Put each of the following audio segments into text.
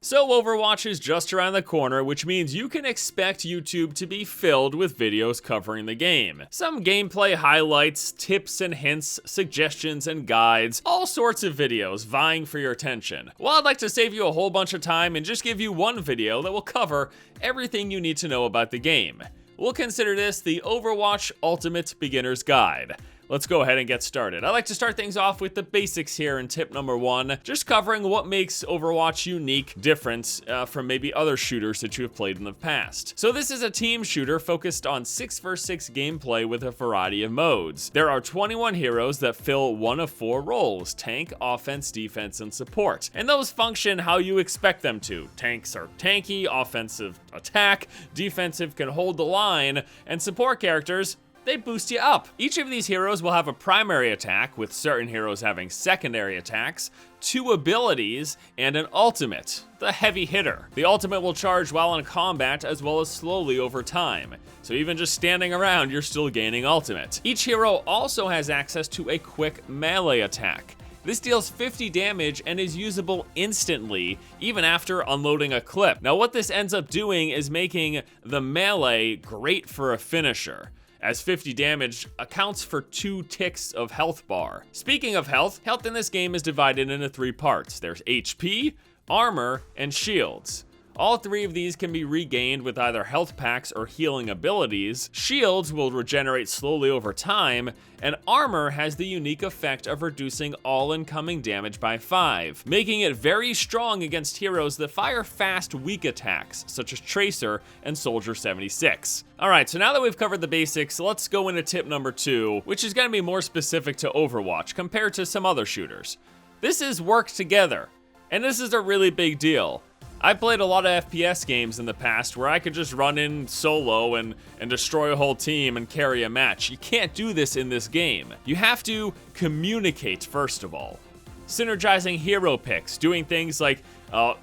So Overwatch is just around the corner, which means you can expect YouTube to be filled with videos covering the game. Some gameplay highlights, tips and hints, suggestions and guides, all sorts of videos vying for your attention. Well, I'd like to save you a whole bunch of time and just give you one video that will cover everything you need to know about the game. We'll consider this the Overwatch Ultimate Beginner's Guide. Let's go ahead and get started. I like to start things off with the basics here in tip number 1, just covering what makes Overwatch unique, different from maybe other shooters that you have played in the past. So this is a team shooter focused on 6 vs 6 gameplay with a variety of modes. There are 21 heroes that fill one of 4 roles: tank, offense, defense, and support. And those function how you expect them to. Tanks are tanky, offensive attack, defensive can hold the line, and support characters, they boost you up. Each of these heroes will have a primary attack, with certain heroes having secondary attacks, 2 abilities, and an ultimate, the heavy hitter. The ultimate will charge while in combat as well as slowly over time. So even just standing around, you're still gaining ultimate. Each hero also has access to a quick melee attack. This deals 50 damage and is usable instantly, even after unloading a clip. Now what this ends up doing is making the melee great for a finisher, as 50 damage accounts for 2 ticks of health bar. Speaking of health in this game is divided into 3 parts. There's HP, armor, and shields. All 3 of these can be regained with either health packs or healing abilities. Shields will regenerate slowly over time, and armor has the unique effect of reducing all incoming damage by 5, making it very strong against heroes that fire fast, weak attacks, such as Tracer and Soldier 76. Alright, so now that we've covered the basics, let's go into tip number 2, which is going to be more specific to Overwatch compared to some other shooters. This is work together, and this is a really big deal. I played a lot of FPS games in the past where I could just run in solo and destroy a whole team and carry a match. You can't do this in this game. You have to communicate first of all. Synergizing hero picks, doing things like,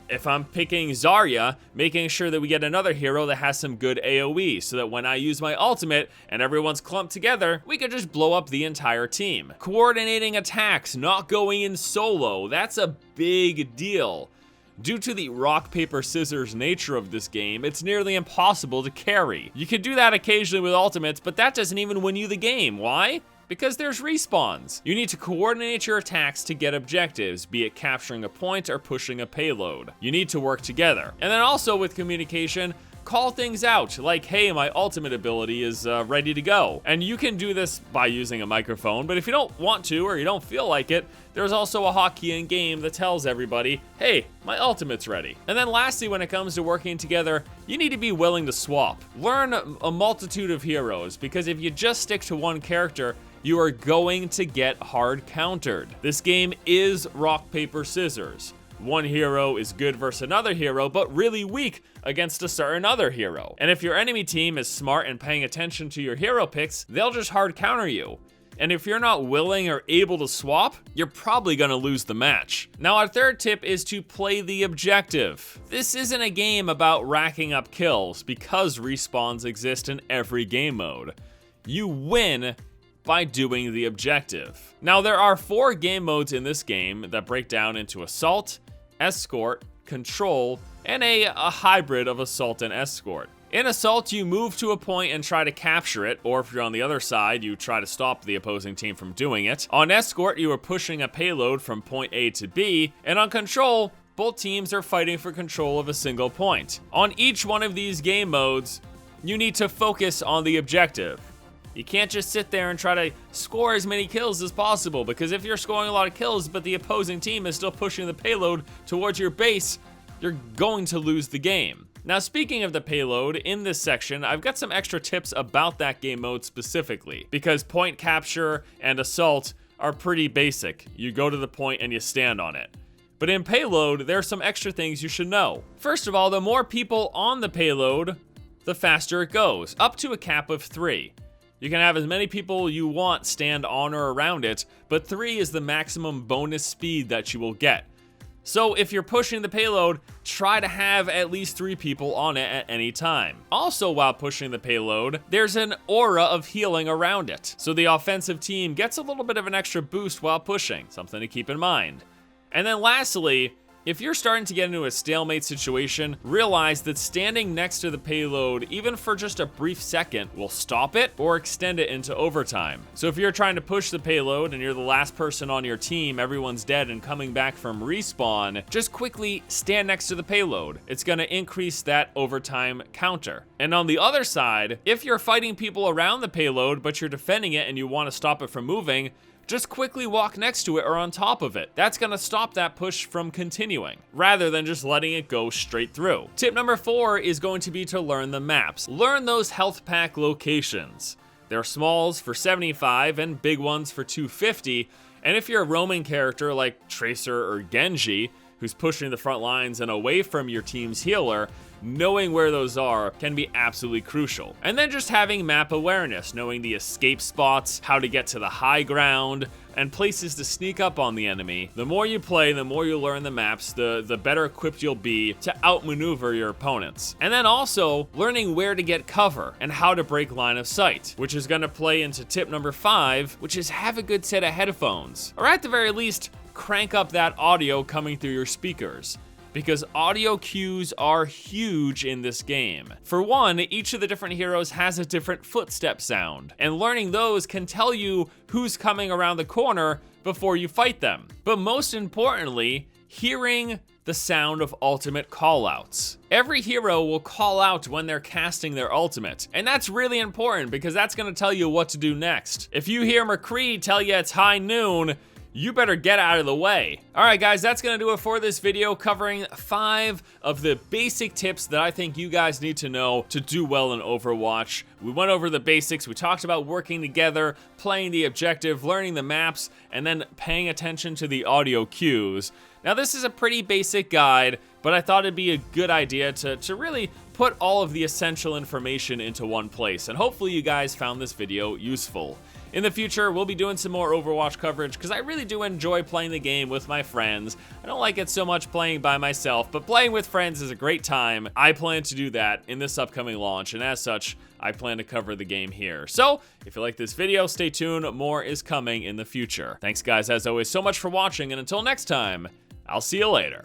if I'm picking Zarya, making sure that we get another hero that has some good AoE, so that when I use my ultimate and everyone's clumped together, we can just blow up the entire team. Coordinating attacks, not going in solo, that's a big deal. Due to the rock, paper, scissors nature of this game, it's nearly impossible to carry. You can do that occasionally with ultimates, but that doesn't even win you the game. Why? Because there's respawns. You need to coordinate your attacks to get objectives, be it capturing a point or pushing a payload. You need to work together. And then also with communication, call things out, like, hey, my ultimate ability is ready to go. And you can do this by using a microphone, but if you don't want to or you don't feel like it, there's also a hotkey in game that tells everybody, hey, my ultimate's ready. And then lastly, when it comes to working together, you need to be willing to swap. Learn a multitude of heroes, because if you just stick to one character, you are going to get hard countered. This game is rock, paper, scissors. One hero is good versus another hero, but really weak against a certain other hero. And if your enemy team is smart and paying attention to your hero picks, they'll just hard counter you. And if you're not willing or able to swap, you're probably gonna lose the match. Now, our third tip is to play the objective. This isn't a game about racking up kills, because respawns exist in every game mode. You win by doing the objective. Now, there are 4 game modes in this game that break down into Assault, Escort, Control, and a hybrid of Assault and Escort. In Assault, you move to a point and try to capture it, or if you're on the other side, you try to stop the opposing team from doing it. On Escort, you are pushing a payload from point A to B, and on Control, both teams are fighting for control of a single point. On each one of these game modes, you need to focus on the objective. You can't just sit there and try to score as many kills as possible, because if you're scoring a lot of kills but the opposing team is still pushing the payload towards your base, you're going to lose the game. Now, speaking of the payload, in this section, I've got some extra tips about that game mode specifically, because point capture and assault are pretty basic. You go to the point and you stand on it. But in payload, there are some extra things you should know. First of all, the more people on the payload, the faster it goes, up to a cap of 3. You can have as many people you want stand on or around it, but 3 is the maximum bonus speed that you will get. So if you're pushing the payload, try to have at least 3 people on it at any time. Also, while pushing the payload, there's an aura of healing around it, so the offensive team gets a little bit of an extra boost while pushing, something to keep in mind. And then lastly, If you're starting to get into a stalemate situation, realize that standing next to the payload, even for just a brief second, will stop it or extend it into overtime. So if you're trying to push the payload and you're the last person on your team, everyone's dead and coming back from respawn, just quickly stand next to the payload. It's going to increase that overtime counter. And on the other side, if you're fighting people around the payload, but you're defending it and you want to stop it from moving, just quickly walk next to it or on top of it. That's gonna stop that push from continuing, rather than just letting it go straight through. Tip number 4 is going to be to learn the maps. Learn those health pack locations. There are smalls for 75 and big ones for 250, and if you're a roaming character like Tracer or Genji, who's pushing the front lines and away from your team's healer, knowing where those are can be absolutely crucial. And then just having map awareness, knowing the escape spots, how to get to the high ground, and places to sneak up on the enemy. The more you play, the more you learn the maps, the better equipped you'll be to outmaneuver your opponents. And then also learning where to get cover and how to break line of sight, which is gonna play into tip number 5, which is have a good set of headphones. Or at the very least, crank up that audio coming through your speakers, because audio cues are huge in this game. For one, each of the different heroes has a different footstep sound, and learning those can tell you who's coming around the corner before you fight them. But most importantly, hearing the sound of ultimate callouts. Every hero will call out when they're casting their ultimate, and that's really important because that's gonna tell you what to do next. If you hear McCree tell you it's high noon, you better get out of the way. All right, guys, that's gonna do it for this video, covering 5 of the basic tips that I think you guys need to know to do well in Overwatch. We went over the basics, we talked about working together, playing the objective, learning the maps, and then paying attention to the audio cues. Now, this is a pretty basic guide, but I thought it'd be a good idea to really put all of the essential information into one place, and hopefully you guys found this video useful. In the future, we'll be doing some more Overwatch coverage because I really do enjoy playing the game with my friends. I don't like it so much playing by myself, but playing with friends is a great time. I plan to do that in this upcoming launch, and as such, I plan to cover the game here. So, if you like this video, stay tuned. More is coming in the future. Thanks, guys, as always, so much for watching, and until next time, I'll see you later.